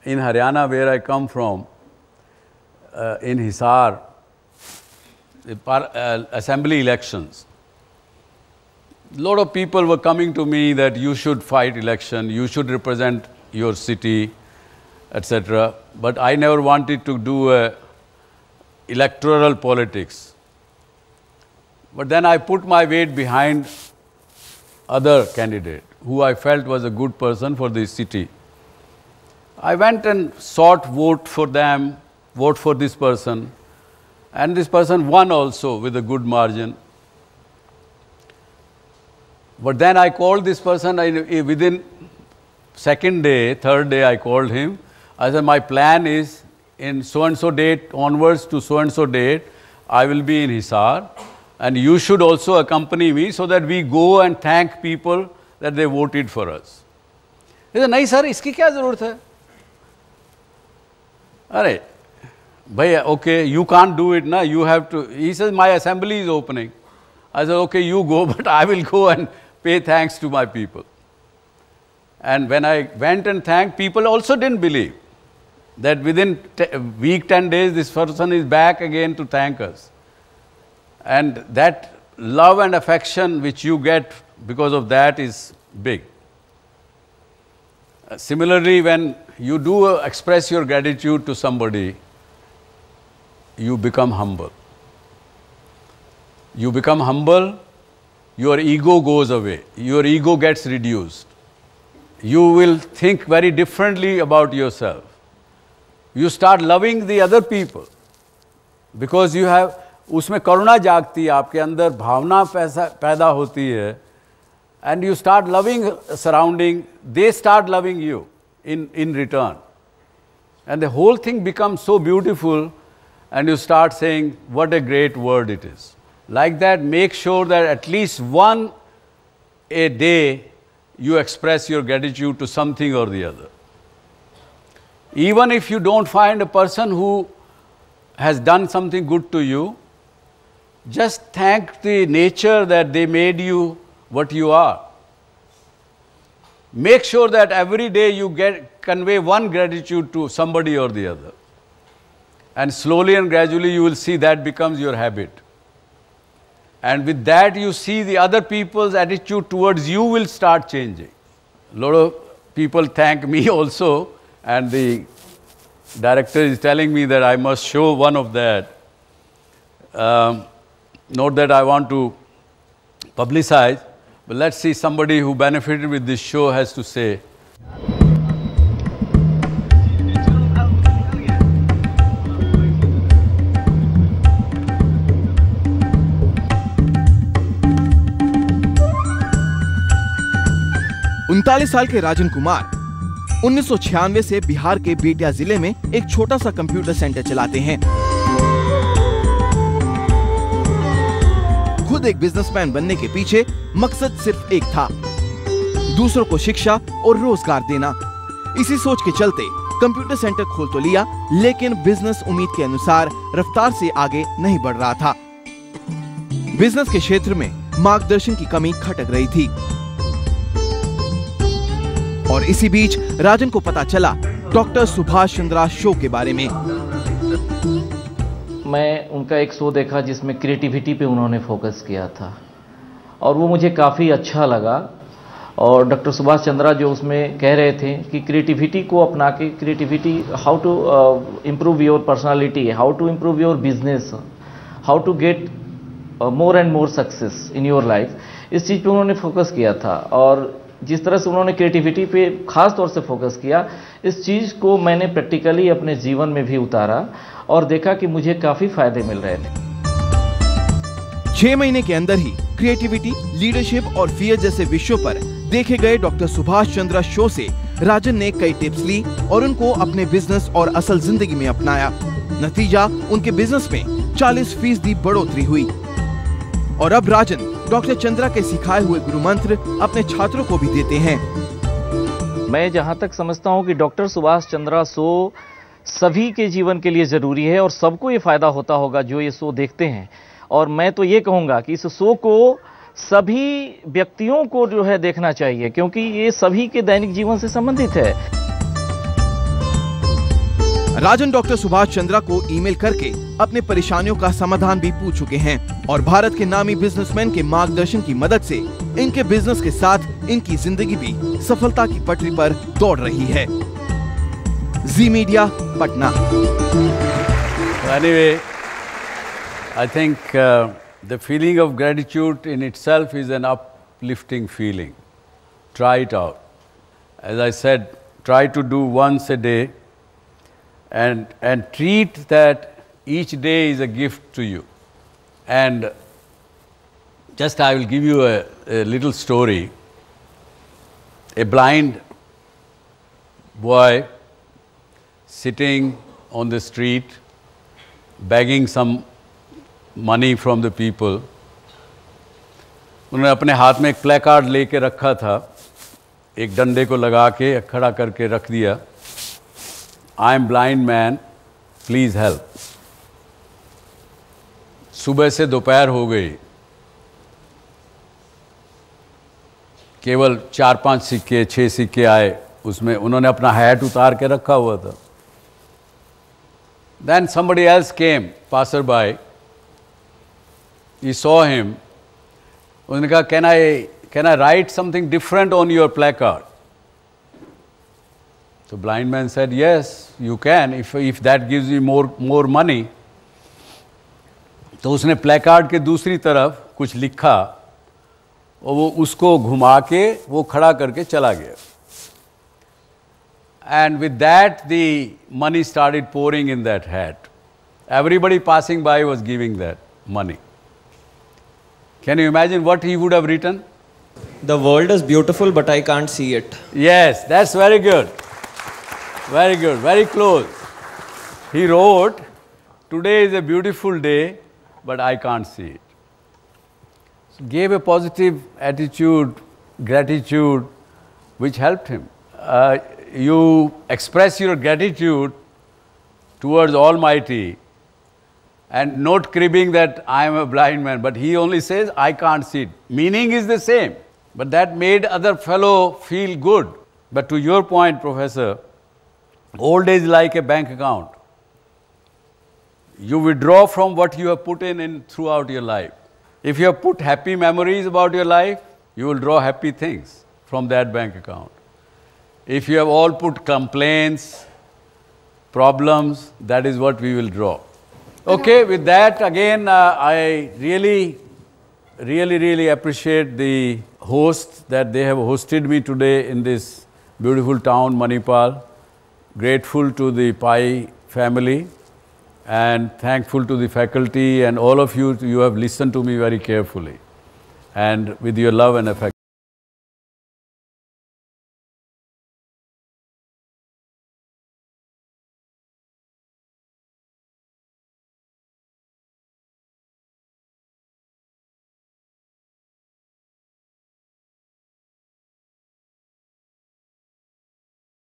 in Haryana, where I come from, in Hisar, assembly elections, a lot of people were coming to me that you should fight election, you should represent your city, etc. But I never wanted to do electoral politics. But then I put my weight behind other candidate who I felt was a good person for this city. I went and sought vote for them, vote for this person, and this person won also with a good margin. But then I called this person, within second day, third day I called him. I said, my plan is in so-and-so date onwards to so-and-so date, I will be in Hisar, and you should also accompany me so that we go and thank people that they voted for us. He said, nahi sir, iski kya zarurat hai? Arey, bhai, okay, you can't do it, na, you have to. He says, my assembly is opening. I said, okay, you go, but I will go and pay thanks to my people. And when I went and thanked, people also didn't believe that within week, 10 days, this person is back again to thank us. And that love and affection which you get because of that is big. Similarly, when you do express your gratitude to somebody, you become humble. You become humble, your ego goes away, your ego gets reduced. You will think very differently about yourself. You start loving the other people because you have, उसमें करुणा जागती है, आपके अंदर भावना पैदा होती है, and you start loving surrounding, they start loving you in return. And the whole thing becomes so beautiful, and you start saying, what a great word it is. Like that, make sure that at least one a day you express your gratitude to something or the other. Even if you don't find a person who has done something good to you, just thank the nature that they made you what you are. Make sure that every day you convey one gratitude to somebody or the other. And slowly and gradually you will see that becomes your habit. And with that you see the other people's attitude towards you will start changing. A lot of people thank me also, and the director is telling me that I must show one of that. Not that I want to publicize, but let's see somebody who benefited with this show has to say. उनतालीस साल के राजन कुमार 1996 से बिहार के बेतिया जिले में एक छोटा सा कंप्यूटर सेंटर चलाते हैं। खुद एक बिजनेसमैन बनने के पीछे मकसद सिर्फ एक था, दूसरों को शिक्षा और रोजगार देना। इसी सोच के चलते कंप्यूटर सेंटर खोल तो लिया, लेकिन बिजनेस उम्मीद के अनुसार रफ्तार से आगे नहीं बढ़ रहा था। बिजनेस के क्षेत्र में मार्गदर्शन की कमी खटक रही थी। और इसी बीच राजन को पता चला डॉक्टर सुभाष चंद्रा शो के बारे में। मैं उनका एक शो देखा जिसमें क्रिएटिविटी पे उन्होंने फोकस किया था और वो मुझे काफ़ी अच्छा लगा। और डॉक्टर सुभाष चंद्रा जो उसमें कह रहे थे कि क्रिएटिविटी को अपना के, creativity how to improve your personality, how to improve your business, how to get more and more success in your life, इस चीज़ पे उन्होंने फोकस किया था। और जिस तरह से उन्होंने क्रिएटिविटी पे खास तौर से फोकस किया, इस चीज़ को मैंने प्रैक्टिकली अपने जीवन में भी उतारा और देखा कि मुझे काफ़ी फायदे मिल रहे थे। 6 महीने के अंदर ही क्रिएटिविटी, लीडरशिप और फियर जैसे विषयों पर देखे गए डॉक्टर सुभाष चंद्रा शो से राजन ने कई टिप्स ली और उनको अपने बिजनेस और असल जिंदगी में अपनाया। नतीजा, उनके बिजनेस में 40% बढ़ोतरी हुई। और अब राजन डॉक्टर चंद्रा के सिखाए हुए गुरु मंत्र अपने छात्रों को भी देते हैं। मैं जहां तक समझता हूं कि डॉक्टर सुभाष चंद्रा शो सभी के जीवन के लिए ज़रूरी है और सबको ये फायदा होता होगा जो ये शो देखते हैं। और मैं तो ये कहूँगा कि इस शो को सभी व्यक्तियों को जो है देखना चाहिए, क्योंकि ये सभी के दैनिक जीवन से संबंधित है। राजन डॉक्टर सुभाष चंद्रा को ईमेल करके अपने परेशानियों का समाधान भी पूछ चुके हैं और भारत के नामी बिजनेसमैन के मार्गदर्शन की मदद से इनके बिजनेस के साथ इनकी जिंदगी भी सफलता की पटरी पर दौड़ रही है। Zee Media, Patna. Anyway, I think the feeling of gratitude in itself is an uplifting feeling. Try it out. As I said, try to do once a day and treat that each day is a gift to you. And just I will give you a little story. A blind boy sitting on the street, begging some money from the people. उन्होंने अपने हाथ में एक placard लेके रखा था, एक डंडे को लगा के खड़ा करके रख दिया, I am blind man, please help. सुबह से दोपहर हो गई, केवल 4-5 सिक्के 6 सिक्के आए, उसमें उन्होंने अपना हैट उतार के रखा हुआ था. Then somebody else came, passerby. He saw him. उन्होंने कहा, can I write something different on your placard? The blind man said, yes, you can, if that gives you more money. तो उसने प्लेकार्ड के दूसरी तरफ कुछ लिखा और वो उसको घुमा के वो खड़ा करके चला गया. And with that, the money started pouring in that hat. Everybody passing by was giving that money. Can you imagine what he would have written? The world is beautiful, but I can't see it. Yes, that's very good. Very good, very close. He wrote, today is a beautiful day, but I can't see it. So gave a positive attitude, gratitude, which helped him. You express your gratitude towards Almighty and not cribbing that I am a blind man, but he only says, I can't see it. Meaning is the same, but that made other fellow feel good. But to your point, Professor, old age is like a bank account. You withdraw from what you have put in throughout your life. If you have put happy memories about your life, you will draw happy things from that bank account. If you have all put complaints, problems, that is what we will draw. Okay, with that, again, I really appreciate the hosts that they have hosted me today in this beautiful town, Manipal. Grateful to the Pai family and thankful to the faculty and all of you, you have listened to me very carefully and with your love and affection.